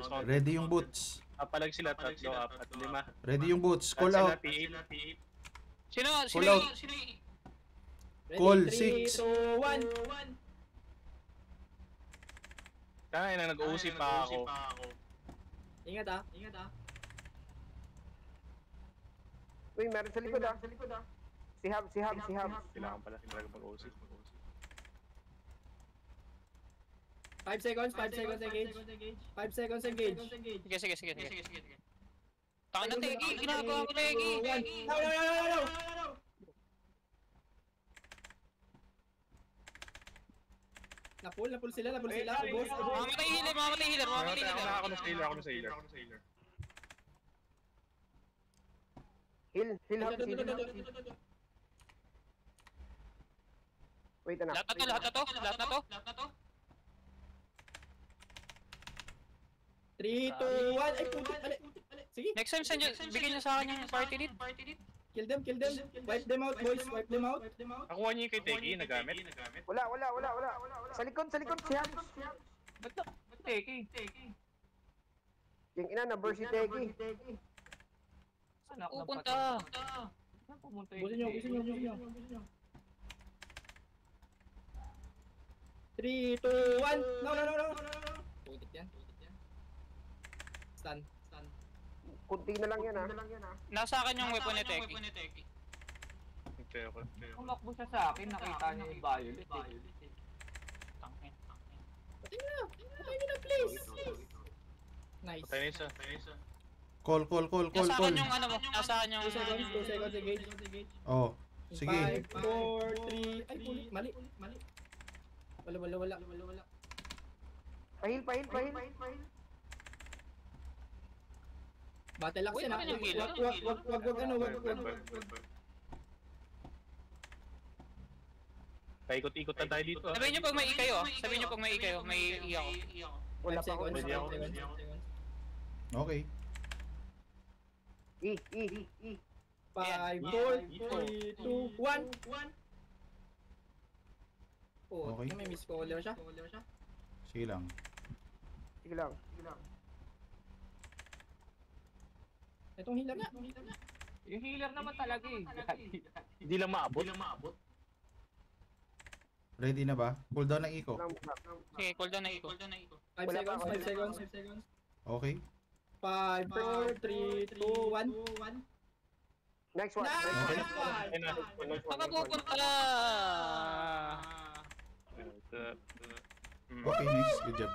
dismount. Ready yung boots. Palag sila, 3, 4, 5. Ready yung boots. Call out. Sino? Call out. Call 6. 3, 2, 1. Kaya na nag-uusip pa ako. Ingat ah. Uy, meron sa likod ah. Si Hab. Kailangan pala talaga mag-uusip. 5 seconds engage. 5 seconds engage. Sige. Taka na, Teki. Ginagawa ko, Teki. No. Napul sila. Ubos. Mamatay healer. Ako na sailor. Heal Hab. Wait na. Lahat na to. 3, 2, 1. Ay, putik. Ali. Sige. Next time, bigyan niyo sa akin yung party lead. Kill them. Wipe them out, boys. Wipe them out. Nakuha niyo yung kay Teki, nagamit. Wala. Sa likod si Hab. Ba't Teki? Yung ina na burst si Teki. Saan ako pupunta? Busin nyo. 3, 2, 1. No. Putik yan. Stun. Kunti na lang yan ah. Nasa akin yung weapon ni Teki. Kumakbo siya sa akin, nakita niya yung violet. Patay nyo na, please. Nice. Patay na isa. Call. Nasa akin yung ano mo. Nasa akin yung... 2 seconds engage. Oh, sige. 5, 4, 3. Ay, pulit. Mali. Wala. Pahil. Battle axe Uy, na. bakit yung healer? Wag. Paikot-ikot na tayo dito. Sabihin niyo pag may i kayo. May i ako. Wala 5 pa ako. seconds. Okay. E. 5, 4, 3, 2, 1. Oh, Okay. may miss caller siya. Sige lang. Itong healer nga. Yung healer naman talaga eh. Hindi lang maabot. Ready na ba? Cooldown ng eco. Okay, cooldown na iko. 5 seconds. Okay. 5, 4, 3, 2, 1. Next one. Baka pupunta. Okay, nice. Good job.